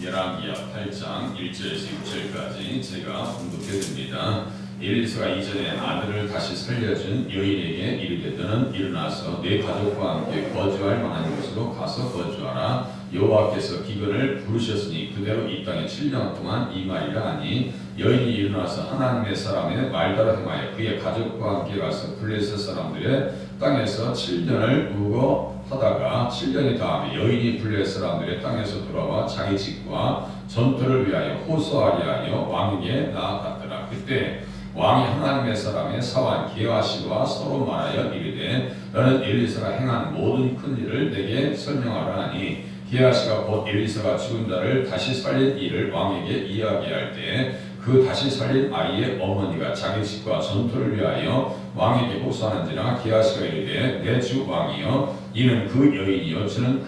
열왕기하 8장 1절에서 6절까지 제가 봉독해드립니다. 엘리사가 이전에 아들을 다시 살려준 여인에게 이르되 너는 일어나서 네 가족과 함께 거주할 만한 곳으로 가서 거주하라. 여호와께서 기근을 부르셨으니 그대로 이 땅에 7년 동안 임하리라 하니 여인이 일어나서 하나님의 사람의 말대로 행하여 그의 가족과 함께 가서 블레셋 사람들의 땅에서 7년을 우거하다가 7년이 다음에 여인이 블레셋 사람들의 땅에서 돌아와 자기 집과 전투를 위하여 호소하리 하여 왕에게 나아갔더라. 그때 왕이 하나님의 사람의 사환 게하시와 서로 말하여 이르되 너는 엘리사가 행한 모든 큰 일을 내게 설명하라 하니 게하시가 곧 엘리사가 죽은 자를 다시 살린 일을 왕에게 이야기할 때 그 다시 살린 아이의 어머니가 자기 집과 전투를 위하여 왕에게 호소하는지라 게하시가 이르되 내 주 왕이여 이는 그 여인이요 저는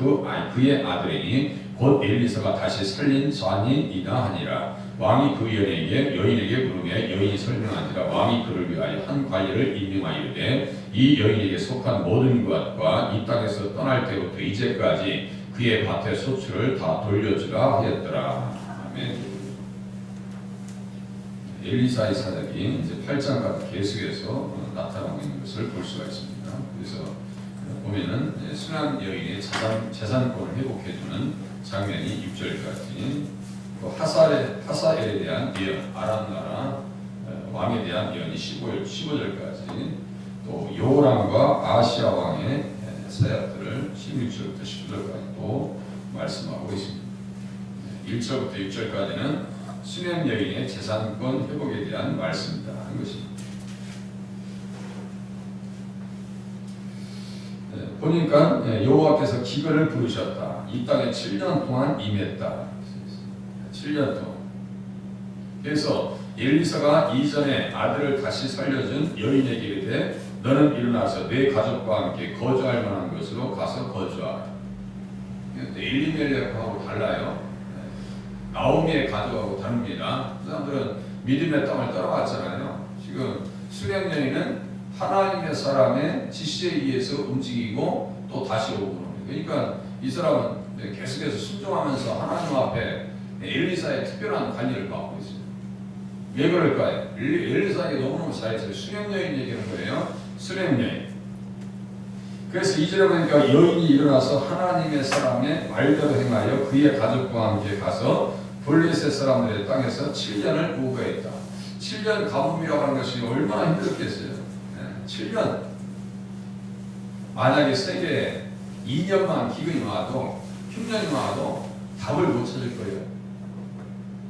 그의 아들이니 곧 엘리사가 다시 살린 자니이다 하니라. 왕이 그 여인에게 물으매 여인이 설명한지라. 왕이 그를 위하여 한 관리를 임명하여 이르되 이 여인에게 속한 모든 것과 이 땅에서 떠날 때부터 이제까지 그의 밭의 소출을 다 돌려주라 하였더라. 아멘. 엘리사의 사역이 이제 8장까지 계속해서 나타나고 있는 것을 볼 수가 있습니다. 그래서 보면은 순한 여인의 재산권을 회복해주는 장면이 6절까지, 또 하사엘에 대한 예언, 아람 나라 왕에 대한 예언이 15절까지, 또 요람과 아시아 왕의 사역들을 16절부터 19절까지 또 말씀하고 있습니다. 1절부터 6절까지는 수냄 여인의 재산권 회복에 대한 말씀이다 하는 것입니다. 보니까 여호와께서 기근을 부르셨다. 이 땅에 7년 동안 임했다. 7년 동안. 그래서 엘리사가 이전에 아들을 다시 살려준 여인에게 이르되 너는 일어나서 네 가족과 함께 거주할 만한 곳으로 가서 거주하라. 엘리멜렉하고 달라요. 나오미의 가족하고 다릅니다. 그 사람들은 믿음의 땅을 떠나갔잖아요. 지금 수냄 여인은 하나님의 사람의 지시에 의해서 움직이고 또 다시 오고. 그러니까 이 사람은 계속해서 순종하면서 하나님 앞에 엘리사의 특별한 관리를 받고 있어요. 왜 그럴까요? 엘리사에게 너무너무 잘했어요. 수냄 여인 얘기하는 거예요. 수냄 여인. 그래서 2절에 보니까 여인이 일어나서 하나님의 사람의 말대로 행하여 그의 가족과 함께 가서 블레셋 사람들의 땅에서 7년을 우거했다. 7년 가뭄이라고 하는 것이 얼마나 힘들었겠어요. 7년. 만약에 세계에 2년만 기근이 와도 흉년이 와도 답을 못 찾을 거예요.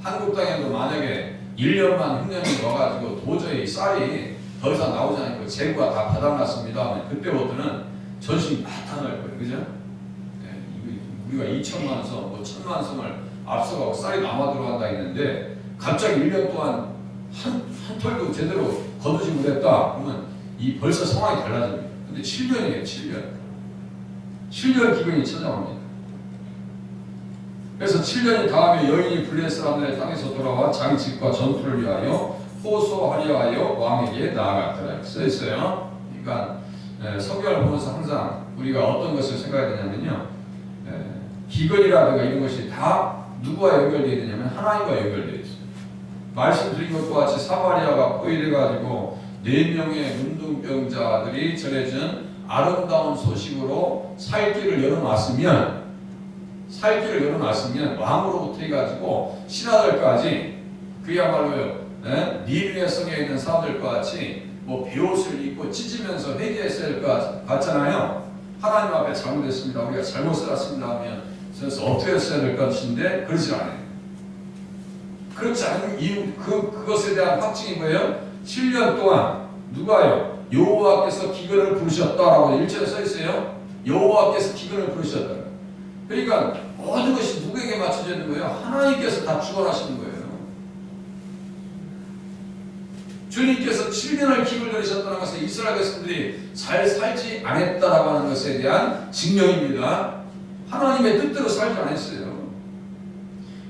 한국 땅에도 만약에 1년만 흉년이 와가지고 도저히 쌀이 더 이상 나오지 않고 재고가 다 바닥났습니다 하면 그때부터는 전신이 나타날 거예요. 그죠? 우리가 2천만 성, 뭐 1,000만 성을 앞서가고 쌀이 남아 들어간다 했는데 갑자기 1년 동안 한 털도 제대로 거두지 못했다 그러면 벌써 상황이 달라집니다. 근데 7년이에요. 7년 기근이 찾아옵니다. 그래서 7년이 다음에 여인이 블레셋 사람들의 땅에서 돌아와 자기 집과 전투를 위하여 호소하려 하여 왕에게 나아갔더라. 써 있어요. 그러니까 성경을 보면서 항상 우리가 어떤 것을 생각해야 되냐면요. 기근이라든가 이런 것이 다 누구와 연결되어 있느냐면 하나님과 연결되어 있어요. 말씀드린 것과 같이 사마리아가 포위돼가지고 4명의 문둥병자들이 전해준 아름다운 소식으로 살 길을 열어놨으면 왕으로부터 해가지고 신하들까지 그야말로 니느웨 성에 있는 사람들과 같이 뭐 베옷을 입고 찢으면서 회개했어야 될 것 같잖아요. 하나님 앞에 잘못했습니다. 우리가 잘못 살았습니다 하면 그래서 어떻게 했어야 될 것인데 그러지 않아요. 그렇지 않은 이유 그것에 대한 확증이 뭐예요? 7년 동안 누가요? 여호와께서 기근을 부르셨다라고 1절에 써 있어요. 여호와께서 기근을 부르셨다. 그러니까 모든 것이 누구에게 맞춰져 있는 거예요? 하나님께서 다 주관하시는 거예요. 주님께서 7년을 기근을 들이셨다는 것은 이스라엘 백성들이 잘 살지 않았다라고 하는 것에 대한 증명입니다. 하나님의 뜻대로 살지 않았어요.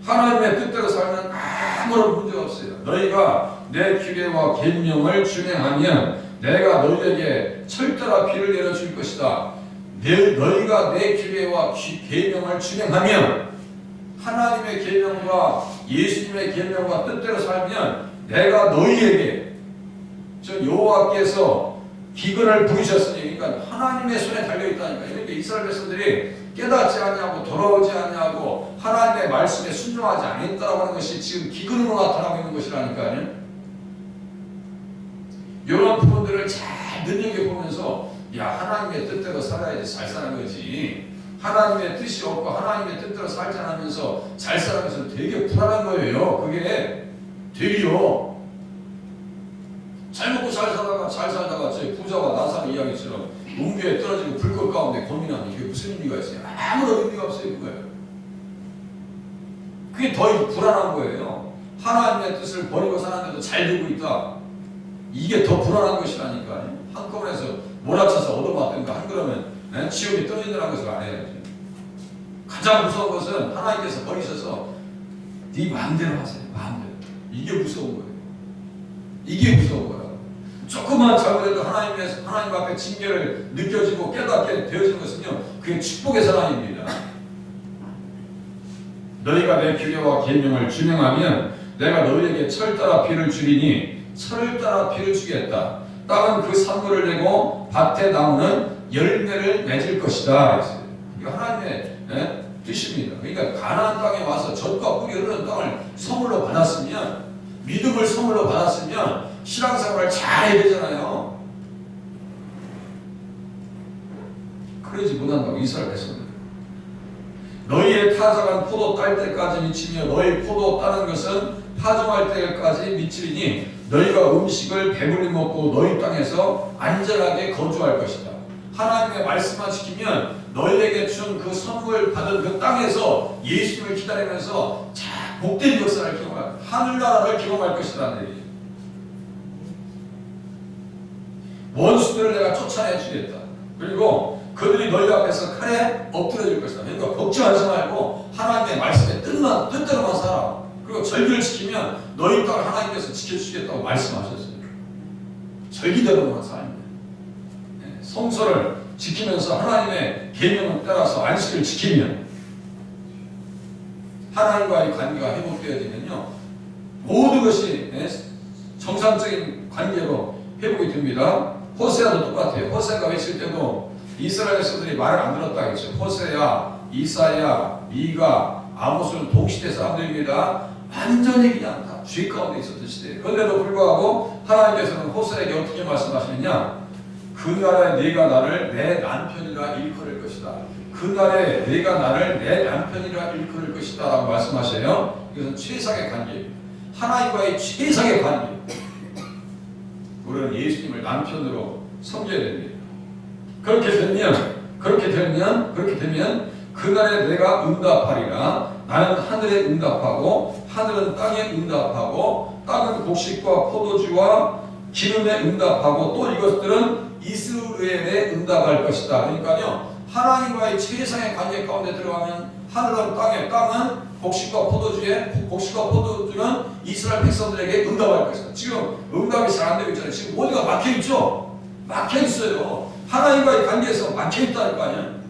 하나님의 뜻대로 살면 아무런 문제가 없어요. 너희가 내 규례와 계명을 준행하면 내가 너희에게 철저한 비를 내려줄 것이다. 너희가 내 규례와 계명을 준행하면 하나님의 계명과 예수님의 계명과 뜻대로 살면 내가 너희에게 저 여호와께서 기근을 부르셨으니, 그러니까 하나님의 손에 달려있다니까. 이렇게 이스라엘 백성들이 깨닫지 않냐고, 돌아오지 않냐고, 하나님의 말씀에 순종하지 않았다라고 하는 것이 지금 기근으로 나타나고 있는 것이라니까요. 이런 부분들을 잘 눈여겨보면서 야, 하나님의 뜻대로 살아야지 잘 사는 거지, 하나님의 뜻이 없고 하나님의 뜻대로 살지 않으면서 잘 살아가면서 되게 불안한 거예요. 그게 되게요. 잘 먹고 잘 살다가 저희 부자와 나사의 이야기처럼 문교에 떨어지고 불꽃 가운데 고민하면 이게 무슨 의미가 있어요? 아무런 의미가 없어요. 그거예요. 그게 더 불안한 거예요. 하나님의 뜻을 버리고 사는데도 잘 되고 있다. 이게 더 불안한 것이라니까요. 한꺼번에서 몰아쳐서 얻어맞든가 한 그러면 지옥에 떨어진다는 것을 알아야지. 가장 무서운 것은 하나님께서 버리셔서 네 마음대로 하세요. 마음대로. 이게 무서운 거예요. 이게 무서운 거야. 조금만 잘못해도 하나님 앞에 징계를 느껴지고 깨닫게 되어지는 것은요, 그게 축복의 사랑입니다. 너희가 내 규례와 계명을 준행하면 내가 너희에게 철 따라 비를 주리니 철을 따라 비를 주겠다. 땅은 그 산물을 내고 밭의 나무는 열매를 맺을 것이다. 이게 하나님의 뜻입니다. 그러니까 가나안 땅에 와서 젖과 꿀이 흐르는 땅을 선물로 받았으면, 믿음을 선물로 받았으면 신앙생활을 잘 해야 되잖아요. 그러지 못한다고 이스라엘 백성들. 너희의 타작한 포도 딸 때까지 미치며 너희 포도 따는 것은 파종할 때까지 미치리니 너희가 음식을 배불리 먹고 너희 땅에서 안전하게 거주할 것이다. 하나님의 말씀만 지키면 너희에게 준 그 선물 받은 그 땅에서 예수님을 기다리면서 자 복된 역사를 경험할, 하늘나라를 경험할 것이라는 얘기죠. 원수들을 내가 쫓아내 주겠다. 그리고 그들이 너희 앞에서 칼에 엎드려질 것이다. 그러니까 걱정하지 말고 하나님의 말씀에 뜻대로만 살아. 그리고 절기를 지키면 너희 땅을 하나님께서 지켜주시겠다고 말씀하셨어요. 절기대로만 살면 돼. 성서를 지키면서 하나님의 계명을 따라서 안식을 지키면, 하나님과의 관계가 회복되어지면요, 모든 것이 정상적인 관계로 회복이 됩니다. 호세아도 똑같아요. 호세아가 외칠 때도 이스라엘 백성들이 말을 안 들었다 했죠. 호세아, 이사야, 미가, 아모스는 동시대 사람들입니다. 완전히 그냥 다 죄 가운데 있었던 시대예요. 그런데도 불구하고 하나님께서는 호세아에게 어떻게 말씀하시느냐? 그날에 네가 나를 내 남편이라 일컬을 것이다. 그날에 네가 나를 내 남편이라 일컬을 것이다 라고 말씀하셔요. 이것은 최상의 관계입니다. 하나님과의 최상의 관계. 우리는 예수님을 남편으로 섬겨야 됩니다. 그렇게 되면 그날에 내가 응답하리라. 나는 하늘에 응답하고 하늘은 땅에 응답하고 땅은 곡식과 포도주와 기름에 응답하고 또 이것들은 이스라엘에 응답할 것이다. 그러니까요, 하나님과의 최상의 관계 가운데 들어가면 하늘은 땅에, 땅은 곡식과 포도주에, 곡식과 포도주는 이스라엘 백성들에게 응답할 것이다. 지금 응답이 잘 안 되고 있잖아요. 지금 어디가 막혀있죠? 막혀있어요. 하나님과의 관계에서 막혀있다니까요.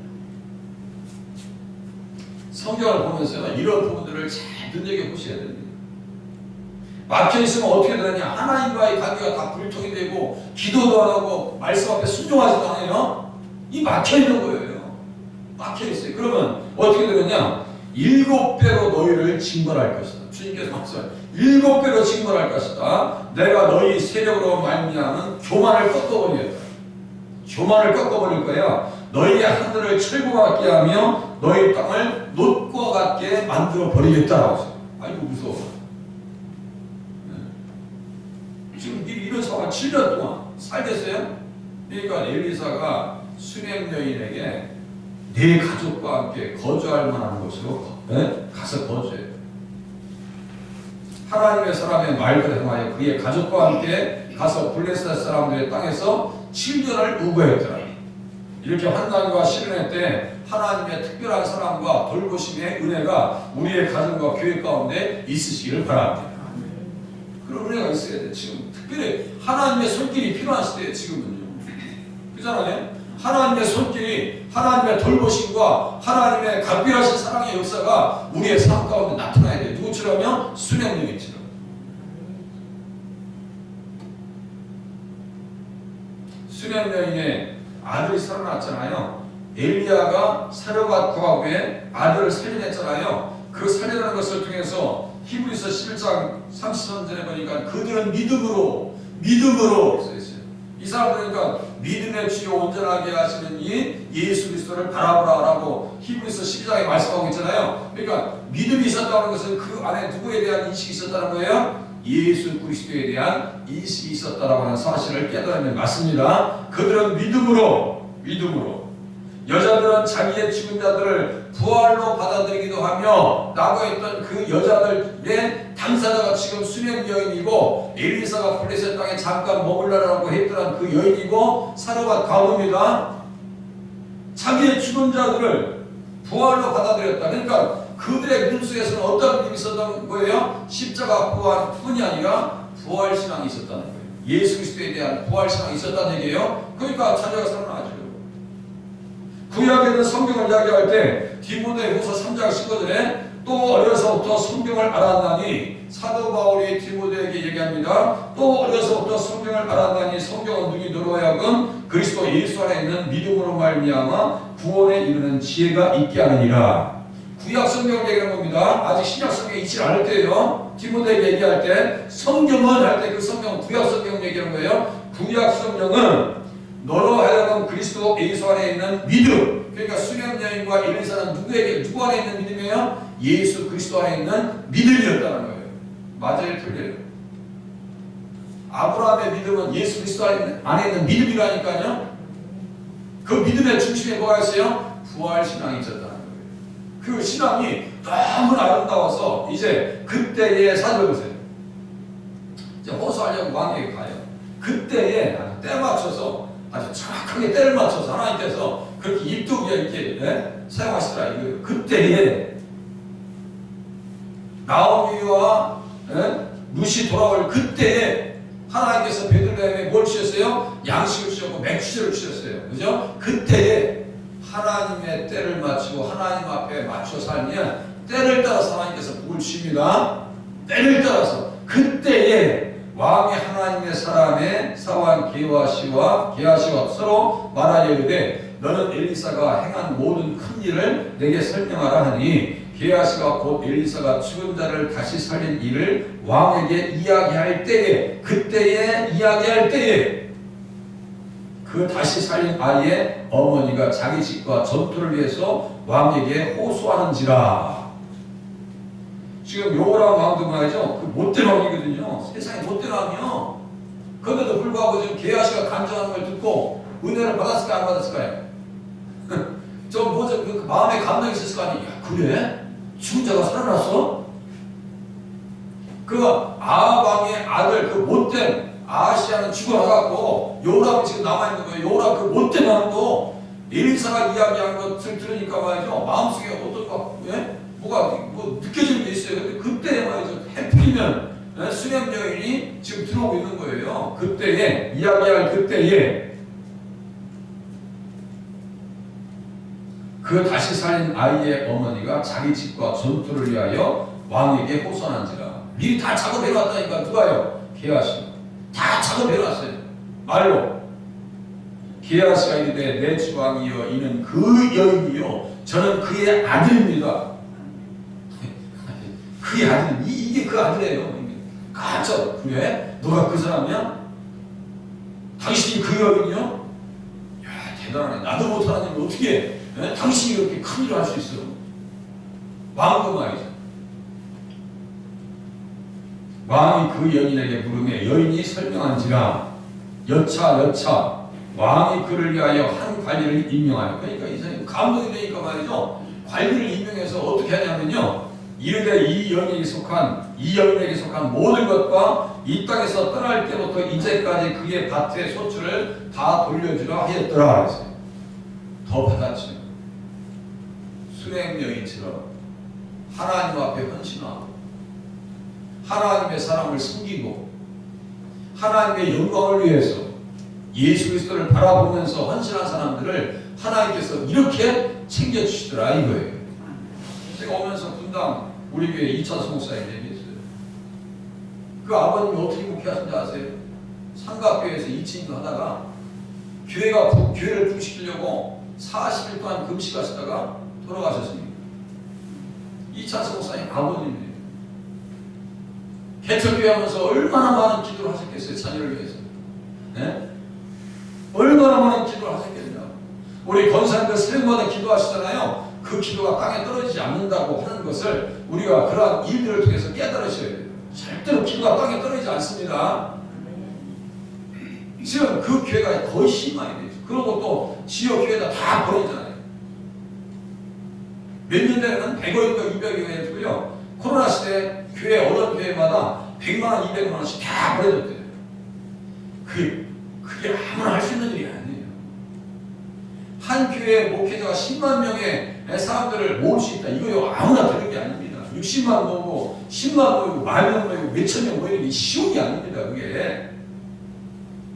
성경을 보면서 이런 부분들을 잘 눈여겨보셔야 됩니다. 막혀있으면 어떻게 되느냐? 하나님과의 관계가 다 불통이 되고 기도도 안 하고 말씀 앞에 순종하지도 않아요. 이 막혀있는 거예요. 막혀있어요. 그러면 어떻게 되느냐? 7배로 너희를 징벌할 것이다. 주님께서 말씀하세요. 7배로 징벌할 것이다. 내가 너희 세력으로 말미암은 교만을 꺾어버리겠다. 교만을 꺾어버릴 거야. 너희의 하늘을 철과 같게 하며 너희 땅을 놋과 같게 만들어 버리겠다라고 했어요. 아이고 무서워. 지금 이런 상황 7년 동안 살겠어요? 그러니까 엘리사가 수냄 여인에게 네 가족과 함께 거주할 만한 곳으로 가서 거주해요. 하나님의 사람의 말대로 행하여 그의 가족과 함께 가서 블레셋 사람들의 땅에서 7년을 우거했더라. 이렇게 환난과 시련의 때 하나님의 특별한 사랑과 돌보심의 은혜가 우리의 가정과 교회 가운데 있으시기를 바랍니다. 그런 은혜가 있어야 돼. 지금 특별히 하나님의 손길이 필요한 시대에 지금은요. 그렇잖아요. 하나님의 손길이, 하나님의 돌보심과 하나님의 각별하신 사랑의 역사가 우리의 삶 가운데 나타나야 돼요. 누구처럼요? 수명여인처럼. 수명여인의 아들이 살아났잖아요. 엘리야가 사르밧 구하고의 아들을 살려냈잖아요. 그 살려내는 것을 통해서 히브리서 11장 33절에 보니까 그들은 믿음으로 써있어요. 이 사람들은 그러니까 믿음의 주요 온전하게 하시는 이 예수 그리스도를 바라보라라고 히브리서 12장에 말씀하고 있잖아요. 그러니까 믿음이 있었다는 것은 그 안에 누구에 대한 인식이 있었다는 거예요? 예수 그리스도에 대한 인식이 있었다라고 하는 사실을 깨달으면 맞습니다. 그들은 믿음으로 여자들은 자기의 죽은 자들을 부활로 받아들이기도 하며 라고 했던 그 여자들의 당사자가 지금 수명 여인이고 엘리사가 블레셋 땅에 잠깐 머물러라고 했던 그 여인이고 사르밧 가문입니다. 자기의 죽은 자들을 부활로 받아들였다. 그러니까 그들의 믿음 속에서는 어떤 믿음이 있었던 거예요? 십자가 부활뿐이 아니라 부활신앙이 있었다는 거예요. 예수 그리스도에 대한 부활신앙이 있었다는 얘기예요. 그러니까 자녀가 살아나죠. 구약에는 성경을 이야기할 때 디모데후서 3장 15절에 또 어려서부터 성경을 알았나니 사도 바울이 디모데에게 얘기합니다. 또 어려서부터 성경을 알았나니 성경은 누구니 너로 하여금 그리스도 예수 안에 있는 믿음으로 말미암아 구원에 이르는 지혜가 있게 하느니라. 구약 성경을 얘기하는 겁니다. 아직 신약 성경이 있지 않을 때예요. 디모데에게 얘기할 때 성경은 할 때 그 성경 구약 성경을 얘기하는 거예요. 구약 성경은 너로 하여금 그리스도 예수 안에 있는 믿음. 그러니까 수명여인과 엘리사는 누구 안에 있는 믿음이에요? 예수 그리스도 안에 있는 믿음이었다는 거예요. 맞아요, 틀려요? 아브라함의 믿음은 예수 그리스도 안에 있는 믿음이라니까요. 그 믿음의 중심에 뭐가 있어요? 부활신앙이 있었다는 거예요. 그 신앙이 너무나 아름다워서 이제 그때에 살펴보세요. 이제 호소하려고 왕에게 가요. 그때에 때 맞춰서 아주 정확하게 때를 맞춰서 하나님께서 그렇게 입두부에 이렇게 사용하시더라. 이거 그때에 나오미와 룻이 돌아올 그때에 하나님께서 베들레헴에 뭘 주셨어요? 양식을 주셨고 맥주제를 주셨어요. 그죠? 그때에 하나님의 때를 맞추고 하나님 앞에 맞춰 살면 때를 따라서 하나님께서 복을 주십니다. 때를 따라서 그때에 왕이 하나님의 사람의 사환 게하시와 서로 말하려 이르되 너는 엘리사가 행한 모든 큰 일을 내게 설명하라 하니 게하시가 곧 엘리사가 죽은 자를 다시 살린 일을 왕에게 이야기할 때에 그때에 이야기할 때에 그 다시 살린 아이의 어머니가 자기 집과 전투를 위해서 왕에게 호소하는지라. 지금 요호람 왕도 말이죠. 그 못된 왕이거든요. 세상에 못된 왕이요. 그런데도 불구하고 지금 게하시가 간증하는 걸 듣고 은혜를 받았을까 안 받았을까요? 좀 뭐죠? 그 마음에 감동이 있었을 거 아니에요. 그래? 죽은 자가 살아났어? 그 아합왕의 아들 그 못된 아하시아는 죽어나갔고 요호람이 지금 남아있는 거예요. 요호람 그 못된 왕도 엘리사가 이야기한 것을 들으니까 말이죠. 마음속에 어떤가 뭐가 느껴지는 게 있어요. 근데 그때 말이죠. 해필이면 수명 여인이 지금 들어오고 있는 거예요. 그때에 이야기할 그때에 그 다시 살린 아이의 어머니가 자기 집과 전투를 위하여 왕에게 호소한지라. 미리 다 작업해놨다니까. 누가요? 게하시. 다 작업해놨어요. 말로. 게하시가 이르되 내 주왕이여 이는 그 여인이요 저는 그의 아들입니다. 그의 아들, 이게 그 아들이에요. 깜짝 그래? 너가 그 사람이야? 당신이 그 여인이요? 야 대단하네. 나도 못하는 일 어떻게 당신이 그렇게 큰 일을 할 수 있어? 왕도 말이죠. 왕이 그 여인에게 물으매 여인이 설명한지라 여차 왕이 그를 위하여 한 관리를 임명하여. 그러니까 이 사람이 감동이 되니까 말이죠. 관리를 임명해서 어떻게 하냐면요. 이르되 이 여인에게 속한 모든 것과 이 땅에서 떠날 때부터 이제까지 그의 밭의 소출을 다 돌려주라 하였더라. 더 받았죠. 수행 여인처럼 하나님 앞에 헌신하고 하나님의 사람을 섬기고 하나님의 영광을 위해서 예수 그리스도를 바라보면서 헌신한 사람들을 하나님께서 이렇게 챙겨주시더라 이거예요. 제가 오면서 분당 우리 교회 이찬수 목사님 얘기했어요. 그 아버님이 어떻게 목회하신지 아세요? 삼각교회에서 2층도 하다가 교회를 부흥시키려고 40일 동안 금식하시다가 돌아가셨습니다. 이찬수 목사님 아버님이에요. 개척교회 하면서 얼마나 많은 기도를 하셨겠어요. 자녀를 위해서. 네? 얼마나 많은 기도를 하셨겠냐. 우리 권사님들 새벽마다 기도하시잖아요. 그 기도가 땅에 떨어지지 않는다고 하는 것을 우리가 그러한 일들을 통해서 깨달으셔야 돼요. 절대로 기도가 땅에 떨어지지 않습니다. 지금 그 교회가 거의 심하게 되죠. 그러고 또 지역 교회다 다 버리잖아요. 몇 년 전에는 100억인가 200억인가 해주고요. 코로나 시대 교회 어느 교회마다 100만 원, 200만 원씩 다 버려졌대요. 그게 아무나 할 수 있는 일이 아니에요. 한 교회 목회자가 10만 명의 사람들을 모을 수 있다. 이거요 아무나 되는 게 아닙니다. 60만 모으고 10만 모이고 10,000명 모이고 몇천 명 모이는 게 쉬운 게 아닙니다. 그게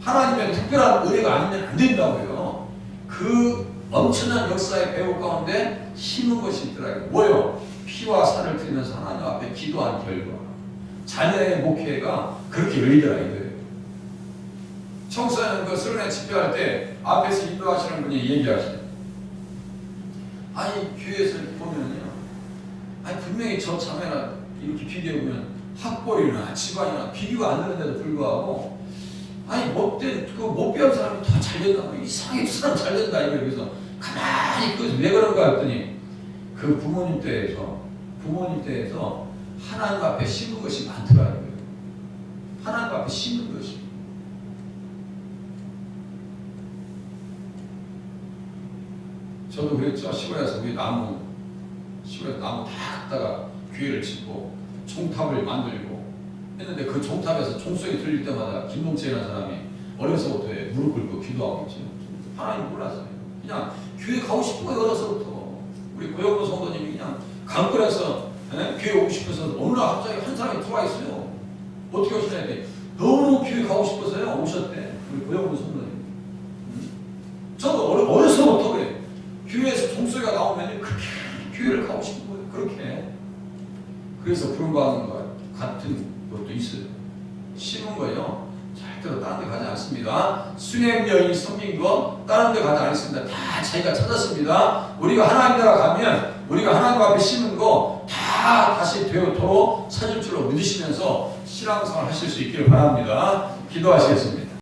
하나님의 특별한 은혜가 아니면 안 된다고요. 그 엄청난 역사의 배후 가운데 심은 것이 있더라고요. 뭐요? 피와 살을 드리면서 하나님 앞에 기도한 결과 자녀의 목회가 그렇게 열리더라 이거예요. 청소년 그 수련회 집회할 때 앞에서 인도하시는 분이 얘기하시죠. 아니 교회에서 이렇게 보면요, 아니 분명히 저 자매나 이렇게 비교해보면 학벌이나 집안이나 비교가 안 되는데도 불구하고 아니 못된 못 배운 사람이 더 잘된다. 이상하게 사람 잘된다 이거 여기서 가만히 그래서 왜 그런가 했더니 그 부모님 때에서 하나님 앞에 심은 것이 많더라고요. 하나님 앞에 심은 것이. 저도 그랬죠. 시골에서 우리 시골에서 나무 다 갖다가 교회를 짓고 종탑을 만들고 했는데 그 종탑에서 종소리 들릴 때마다 김동철이라는 사람이 어려서부터 무릎 꿇고 기도하고 있죠. 하나님 몰랐어요. 그냥 교회 가고 싶은 거예요. 어려서부터. 우리 고영도 성도님이 그냥 강권에서 교회 오고 싶어서 어느 날 갑자기 한 사람이 들어와 있어요. 어떻게 오시냐 했더니 너무 교회 가고 싶어서요. 오셨대. 우리 고영도 성도님. 저도 어려서부터 그래요. 교회에서 종소리가 나오면 그렇게 교회를 가고 싶은 거예요. 그렇게. 그래서 부름받는 것 같은 것도 있어요. 심은 거요. 절대로 다른 데 가지 않습니다. 수냄 여인이 섬긴 거 다른 데 가지 않습니다. 다 자기가 찾았습니다. 우리가 하나님 나라 가면 우리가 하나님 앞에 심은 거 다 다시 되도록 찾을 줄로 믿으시면서 신앙생활 하실 수 있기를 바랍니다. 기도하시겠습니다.